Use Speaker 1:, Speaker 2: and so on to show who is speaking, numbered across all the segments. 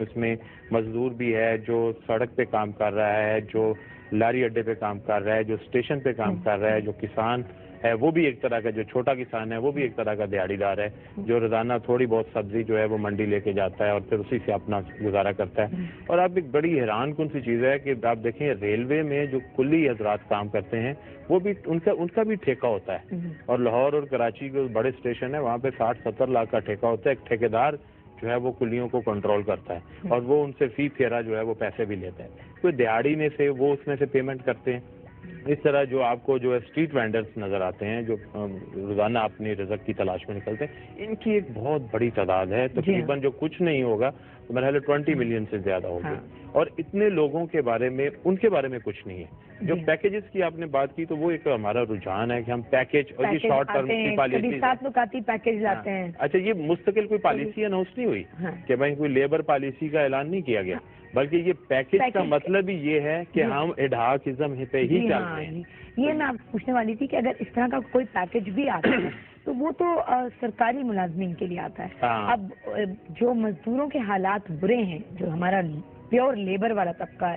Speaker 1: اس میں مزدور بھی ہے جو سڑک پہ کام کر رہا ہے، جو لاری اڈے پہ کام کر رہا ہے، جو اسٹیشن پہ کام کر رہا ہے، جو کسان ہے وہ بھی ایک طرح کا، جو چھوٹا کسان ہے وہ بھی ایک طرح کا دیہڑی دار ہے جو روزانہ تھوڑی بہت سبزی جو ہے وہ منڈی لے کے جاتا ہے اور پھر اسی سے اپنا گزارا کرتا ہے۔ اور اب ایک بڑی حیران کن سی چیز ہے کہ آپ دیکھیں ریلوے میں جو کلی حضرات کام کرتے ہیں وہ بھی ان کا بھی ٹھیکہ ہوتا ہے، اور لاہور اور کراچی کے بڑے اسٹیشن ہیں وہاں پہ 60-70 لاکھ کا ٹھیکہ ہوتا ہے۔ ایک ٹھیکیدار جو ہے وہ کلیوں کو کنٹرول کرتا ہے اور وہ ان سے فی پھیرا جو ہے وہ پیسے بھی لیتا ہے، کوئی دیہڑی میں سے وہ اس میں سے پیمنٹ کرتے ہیں۔ اس طرح جو آپ کو جو ہے اسٹریٹ وینڈرز نظر آتے ہیں جو روزانہ اپنی رزق کی تلاش میں نکلتے ہیں، ان کی ایک بہت بڑی تعداد ہے، تقریباً جو کچھ نہیں ہوگا تو میرا خیال ہے 20 ملین سے زیادہ ہوگی، اور اتنے لوگوں کے بارے میں ان کے بارے میں کچھ نہیں ہے۔ جو پیکیجز کی آپ نے بات کی تو وہ ایک ہمارا رجحان ہے کہ ہم پیکیج اور یہ شارٹ ٹرم کی پالیسی
Speaker 2: پیکیج لاتے ہیں۔
Speaker 1: اچھا، یہ مستقل کوئی پالیسی اناؤنس نہیں ہوئی کہ بھائی کوئی لیبر پالیسی کا اعلان نہیں کیا گیا، بلکہ یہ پیکیج کا مطلب ہی یہ ہے کہ ہم اڈھاکزم پہ ہی چلتے ہیں۔
Speaker 2: یہ میں پوچھنے والی تھی کہ اگر اس طرح کا کوئی پیکیج بھی آتا ہے تو وہ تو سرکاری ملازمین کے لیے آتا ہے۔ اب جو مزدوروں کے حالات برے ہیں، جو ہمارا پیور لیبر والا طبقہ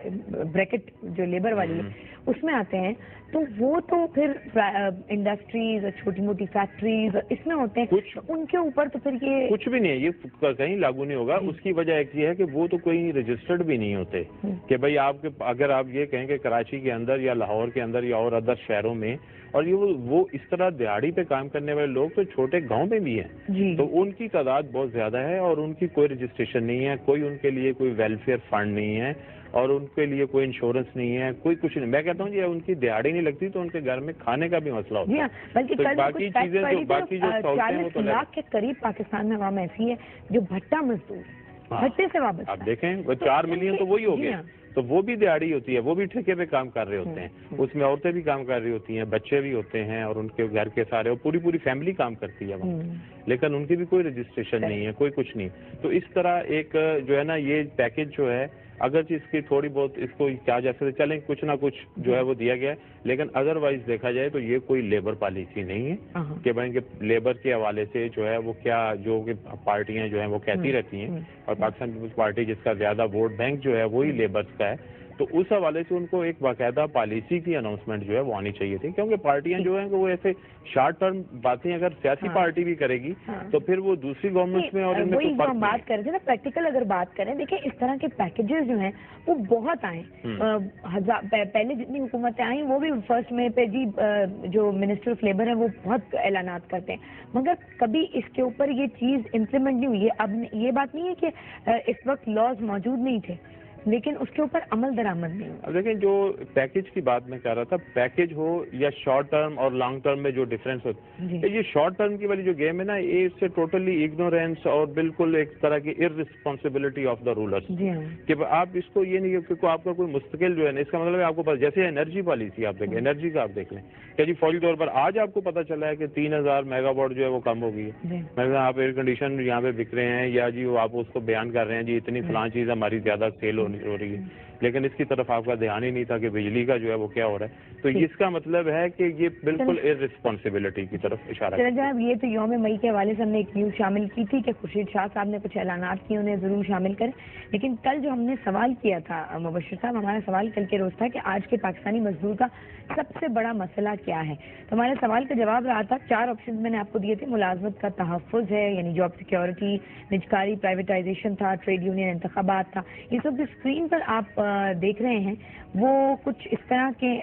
Speaker 2: بریکٹ جو لیبر والی ہے اس میں آتے ہیں، تو وہ تو پھر انڈسٹریز اور چھوٹی موٹی فیکٹریز اس میں ہوتے ہیں، ان کے اوپر تو پھر یہ
Speaker 1: کچھ بھی نہیں ہے، یہ کہیں لاگو نہیں ہوگا۔ اس کی وجہ ایک یہ ہے کہ وہ تو کوئی رجسٹرڈ بھی نہیں ہوتے کہ بھئی آپ کے اگر آپ یہ کہیں کہ کراچی کے اندر یا لاہور کے اندر یا اور ادر شہروں میں، اور یہ وہ اس طرح دیہڑی پہ کام کرنے والے لوگ تو چھوٹے گاؤں میں بھی ہیں، تو ان کی تعداد بہت زیادہ ہے اور ان کی کوئی رجسٹریشن نہیں ہے، کوئی ان کے لیے کوئی ویلفیئر فنڈ نہیں ہے اور ان کے لیے کوئی انشورنس نہیں ہے، کوئی کچھ نہیں۔ میں کہتا ہوں یہ ان کی دیہڑی نہیں لگتی تو ان کے گھر میں کھانے کا بھی مسئلہ ہوتا ہے۔
Speaker 2: بلکہ
Speaker 1: باقی چیزیں جو باقی جو
Speaker 2: 40 لاکھ کے قریب پاکستان میں عوام ایسی ہے جو بھٹا مزدور بھٹے سے وابستہ۔
Speaker 1: آپ دیکھیں 4 ملین تو وہی ہو گئے، تو وہ بھی دیہڑی ہوتی ہے، وہ بھی ٹھیکے پہ کام کر رہے ہوتے ہیں، اس میں عورتیں بھی کام کر رہی ہوتی ہیں، بچے بھی ہوتے ہیں اور ان کے گھر کے سارے اور پوری فیملی کام کرتی ہے وہاں، لیکن ان کی بھی کوئی رجسٹریشن نہیں ہے، کوئی کچھ نہیں۔ تو اس طرح ایک جو ہے نا یہ پیکیج جو ہے اگرچہ اس کی تھوڑی بہت اس کو کیا جیسے چلیں کچھ نہ کچھ جو ہے وہ دیا گیا ہے، لیکن ادروائز دیکھا جائے تو یہ کوئی لیبر پالیسی نہیں ہے کہ بھائی کہ لیبر کے حوالے سے جو ہے وہ کیا جو کہ پارٹیاں جو ہیں وہ کہتی رہتی ہیں، اور پاکستان پیپلز پارٹی جس کا زیادہ ووٹ بینک جو ہے وہی لیبرز کا ہے، تو اس حوالے سے ان کو ایک باقاعدہ پالیسی کی اناؤنسمنٹ جو ہے وہ آنی چاہیے تھی، کیونکہ پارٹیاں جو ہیں وہ ایسے شارٹ ٹرم باتیں اگر سیاسی پارٹی بھی کرے گی تو پھر وہ دوسری گورنمنٹس میں اور ان میں کوئی فرق نہیں۔
Speaker 2: بات کر رہے تھے نا پریکٹیکل اگر بات کریں، دیکھیں اس طرح کے پیکیجز جو ہیں وہ بہت آئیں، پہلے جتنی حکومتیں آئیں وہ بھی فرسٹ میں پہ جی جو منسٹر آف لیبر ہے وہ بہت اعلانات کرتے ہیں، مگر کبھی اس کے اوپر یہ چیز امپلیمنٹ نہیں ہوئی ہے۔ اب یہ بات نہیں ہے کہ اس وقت لاز موجود نہیں تھے، لیکن اس کے اوپر عمل درآمد نہیں ہو۔
Speaker 1: اب دیکھیں جو پیکیج کی بات میں کہہ رہا تھا، پیکیج ہو یا شارٹ ٹرم اور لانگ ٹرم میں جو ڈفرینس ہوتا ہے، یہ شارٹ ٹرم کی والی جو گیم ہے نا، یہ اس سے ٹوٹلی اگنورینس اور بالکل ایک طرح کی ارسپانسبلٹی آف دا رولرز، کہ آپ اس کو یہ نہیں کہ آپ کا کوئی مستقل جو ہے نا، اس کا مطلب ہے آپ کو جیسے انرجی پالیسی آپ دیکھیں، انرجی کا آپ دیکھ لیں کہ جی فوری طور پر آج آپ کو پتا چلا ہے کہ 3000 میگا واٹ جو ہے وہ کم ہو گئی ہے، مثلا آپ ایئر کنڈیشن یہاں پہ بک رہے ہیں یا جی آپ اس کو بیان کر رہے ہیں جی اتنی فلاں چیز ہماری زیادہ سیل ہو رہی ہے، لیکن اس کی طرف آپ کا دھیان ہی نہیں تھا کہ بجلی کا جو ہے وہ کیا ہو رہا ہے، تو اس کا مطلب ہے کہ یہ بالکل ارسپانسبلٹی کی طرف اشارہ ہے۔
Speaker 2: جناب یہ تو یوم مئی کے حوالے سے ہم نے ایک نیوز شامل کی تھی کہ خورشید شاہ صاحب نے کچھ اعلانات کیے، انہیں ضرور شامل کریں، لیکن کل جو ہم نے سوال کیا تھا مبشر صاحب، ہمارا سوال کل کے روز تھا کہ آج کے پاکستانی مزدور کا سب سے بڑا مسئلہ کیا ہے، تو ہمارے سوال کا جواب رہا تھا 4 آپشنز میں نے آپ کو دیے تھے، ملازمت کا تحفظ ہے یعنی جاب سیکیورٹی، نجکاری پرائیویٹائزیشن تھا، ٹریڈ یونین انتخابات تھا۔ یہ سب جو اسکرین پر آپ دیکھ رہے ہیں وہ کچھ اس طرح کے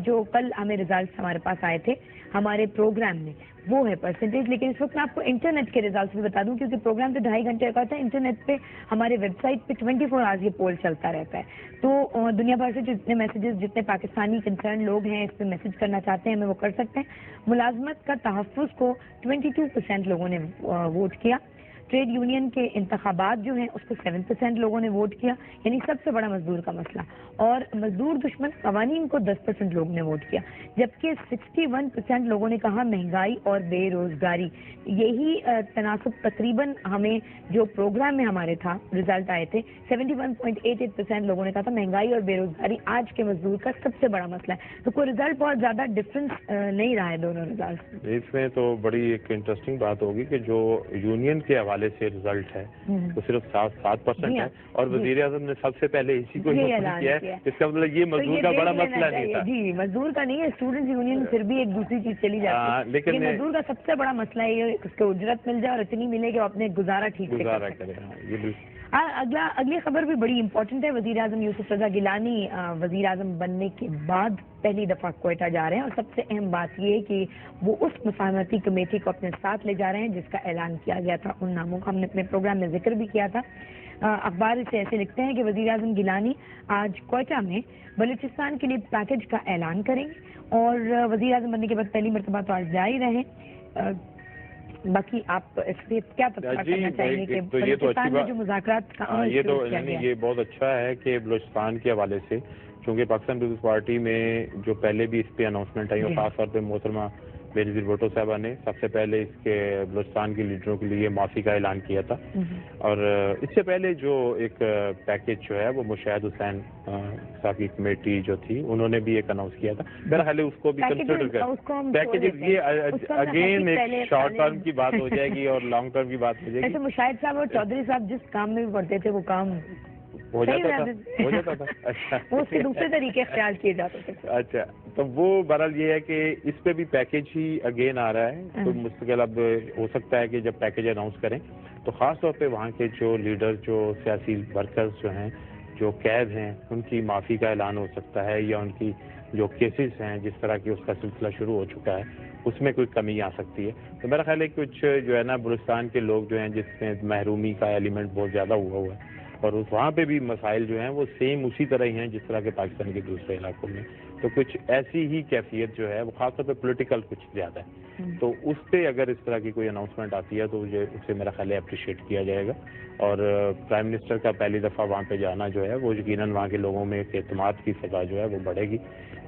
Speaker 2: جو کل ہمیں ریزلٹس ہمارے پاس آئے تھے ہمارے پروگرام میں، وہ ہے پرسنٹیج، لیکن اس وقت میں آپ کو انٹرنیٹ کے ریزلٹس بھی بتا دوں کیونکہ پروگرام تو 2.5 گھنٹے کا تھا، انٹرنیٹ پہ ہمارے ویب سائٹ پہ 24 آورز یہ پول چلتا رہتا ہے، تو دنیا بھر سے جتنے میسیجز جتنے پاکستانی کنسرن لوگ ہیں اس پہ میسج کرنا چاہتے ہیں ہمیں وہ کر سکتے ہیں۔ ملازمت کا تحفظ کو 22% لوگوں نے ووٹ کیا، ٹریڈ یونین کے انتخابات جو ہیں اس کو 7% لوگوں نے ووٹ کیا، یعنی سب سے بڑا مزدور کا مسئلہ، اور مزدور دشمن قوانین کو 10% لوگوں نے ووٹ کیا، جبکہ 61% لوگوں نے کہا مہنگائی اور بے روزگاری۔ یہی تناسب تقریباً ہمیں جو پروگرام میں ہمارے تھا رزلٹ آئے تھے، 71.88% لوگوں نے کہا تھا مہنگائی اور بے روزگاری آج کے مزدور کا سب سے بڑا مسئلہ ہے، تو کوئی رزلٹ بہت زیادہ ڈفرینس نہیں رہا ہے دونوں رزلٹ۔
Speaker 1: اس میں تو بڑی ایک انٹرسٹنگ بات ہوگی کہ جو یونین کے حوالے حوالے سے رزلٹ ہے وہ صرف 7% ہے، اور
Speaker 2: جی
Speaker 1: وزیر اعظم نے سب سے پہلے اسی کو
Speaker 2: یہ
Speaker 1: اناؤنس
Speaker 2: اعلان
Speaker 1: کیا
Speaker 2: کیا
Speaker 1: ہے، اس کا مطلب یہ
Speaker 2: تو
Speaker 1: مزدور کا
Speaker 2: دیکھ
Speaker 1: بڑا
Speaker 2: لینا
Speaker 1: مسئلہ نہیں
Speaker 2: چاہیے۔
Speaker 1: تھا۔
Speaker 2: جی مزدور کا نہیں ہے، اسٹوڈنٹس یونین میں پھر بھی ایک دوسری چیز چلی جاتی ہے،
Speaker 1: لیکن
Speaker 2: مزدور کا سب سے بڑا مسئلہ یہ ہے کہ اس کو اجرت مل جائے اور اتنی ملے کہ وہ اپنے گزارا ٹھیک سے
Speaker 1: گزارا
Speaker 2: کر
Speaker 1: کرے۔
Speaker 2: سکے۔
Speaker 1: ہاں یہ بالکل۔
Speaker 2: اگلی خبر بھی بڑی امپورٹنٹ ہے۔ وزیر اعظم یوسف رضا گیلانی وزیر اعظم بننے کے بعد پہلی دفعہ کوئٹہ جا رہے ہیں، اور سب سے اہم بات یہ ہے کہ وہ اس مفاہمتی کمیٹی کو اپنے ساتھ لے جا رہے ہیں جس کا اعلان کیا گیا تھا۔ ان ناموں کا ہم نے اپنے پروگرام میں ذکر بھی کیا تھا۔ اخبار اسے ایسے لکھتے ہیں کہ وزیر اعظم گیلانی آج کوئٹہ میں بلوچستان کے لیے پیکج کا اعلان کریں گے، اور وزیر اعظم بننے کے بعد پہلی مرتبہ تو آج جا ہی رہے ہیں۔ باقی آپ اس سے کیا تبصرہ کرنا چاہیں گے کہ بلوچستان میں جو مذاکرات کا عمل
Speaker 1: یہ تو
Speaker 2: شروع کیا گیا ہے؟
Speaker 1: یہ بہت اچھا ہے کہ بلوچستان کے حوالے سے، چونکہ پاکستان پیپلز پارٹی میں جو پہلے بھی اس پہ اناؤنسمنٹ آئی، اور خاص طور پہ محترمہ بینظیر بھٹو صاحبہ نے سب سے پہلے اس کے بلوچستان کے لیڈروں کے لیے معافی کا اعلان کیا تھا، اور اس سے پہلے جو ایک پیکج جو ہے وہ مشاہد حسین صاحب کی کمیٹی جو تھی انہوں نے بھی ایک اناؤنس کیا تھا، بہرحال اس کو بھی کنسیڈر کر پیکیج، یہ اگین ایک شارٹ ٹرم کی بات ہو جائے گی اور لانگ ٹرم کی بات ہو جائے گی۔
Speaker 2: ایسے مشاہد صاحب اور چودھری صاحب جس کام میں بھی پڑھتے تھے وہ کام
Speaker 1: ہو جاتا تھا۔ اچھا،
Speaker 2: وہ اس کے دوسرے طریقے اختیار کیے جاتے تھے۔
Speaker 1: اچھا، تو وہ بہرحال یہ ہے کہ اس پہ بھی پیکج ہی اگین آ رہا ہے، تو مستقل اب ہو سکتا ہے کہ جب پیکج اناؤنس کریں تو خاص طور پہ وہاں کے جو لیڈر، جو سیاسی ورکرز جو ہیں، جو قید ہیں، ان کی معافی کا اعلان ہو سکتا ہے، یا ان کی جو کیسز ہیں جس طرح کی اس کا سلسلہ شروع ہو چکا ہے اس میں کوئی کمی آ سکتی ہے۔ تو میرا خیال ہے کچھ جو ہے نا بلوچستان کے لوگ جو ہیں جس میں محرومی کا ایلیمنٹ بہت زیادہ ہوا ہے، اور وہاں پہ بھی مسائل جو ہیں وہ سیم اسی طرح ہی ہیں جس طرح کے پاکستان کے دوسرے علاقوں میں، تو کچھ ایسی ہی کیفیت جو ہے وہ خاص طور پہ پولیٹیکل کچھ زیادہ ہے، تو اس پہ اگر اس طرح کی کوئی اناؤنسمنٹ آتی ہے تو اسے میرا خیال ہے اپریشیٹ کیا جائے گا، اور پرائم منسٹر کا پہلی دفعہ وہاں پہ جانا جو ہے وہ یقیناً وہاں کے لوگوں میں ایک اعتماد کی فضا جو ہے وہ بڑھے گی،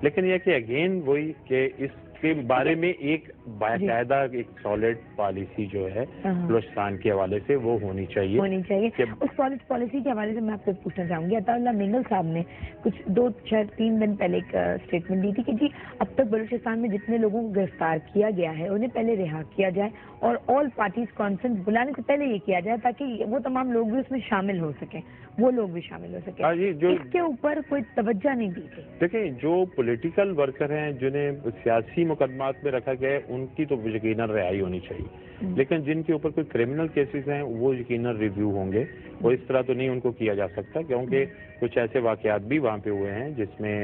Speaker 1: لیکن یہ کہ اگین وہی کہ اس کے بارے میں ایک باقاعدہ ایک سالڈ پالیسی جو ہے بلوچستان کے حوالے سے وہ ہونی چاہیے۔
Speaker 2: اس سالڈ پالیسی کے حوالے سے میں آپ سے پوچھنا چاہوں گی، عطا اللہ مینگل صاحب نے کچھ 2-3 دن پہلے ایک اسٹیٹمنٹ دی تھی کہ جی اب تک بلوچستان میں جتنے لوگوں کو گرفتار کیا گیا ہے انہیں پہلے رہا کیا جائے، اور آل پارٹیز کانفرنس بلانے سے پہلے یہ کیا جائے تاکہ وہ تمام لوگ بھی اس میں شامل ہو سکیں، وہ لوگ بھی شامل ہو سکیں۔ اس کے اوپر کوئی توجہ نہیں دی گئی۔
Speaker 1: دیکھیں، جو پولیٹیکل ورکر ہیں جنہیں سیاسی مقدمات میں رکھا گیا ہے ان کی تو یقیناً رہائی ہونی چاہیے، لیکن جن کے اوپر کوئی کرمنل کیسز ہیں وہ یقیناً ریویو ہوں گے، وہ اس طرح تو نہیں ان کو کیا جا سکتا، کیونکہ کچھ ایسے واقعات بھی وہاں پہ ہوئے ہیں جس میں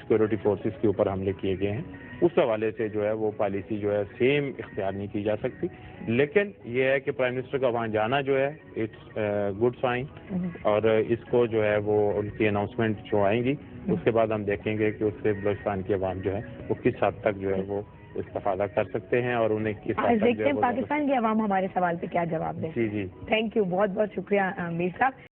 Speaker 1: سیکورٹی فورسز کے اوپر حملے کیے گئے ہیں، اس حوالے سے جو ہے وہ پالیسی جو ہے سیم اختیار نہیں کی جا سکتی، لیکن یہ ہے کہ پرائم منسٹر کا وہاں جانا جو ہے اٹس گڈ سائن، اور اس کو جو ہے وہ ان کی اناؤنسمنٹ جو آئیں گی اس کے بعد ہم دیکھیں گے کہ اس سے بلوچستان کے عوام جو ہے وہ کس حد تک جو ہے وہ استفادہ کر سکتے ہیں، اور انہیں کس حد تک
Speaker 2: دیکھتے ہیں پاکستان کے عوام ہمارے سوال پہ کیا جواب دیں۔
Speaker 1: جی،
Speaker 2: تھینک یو، بہت بہت شکریہ میر صاحب۔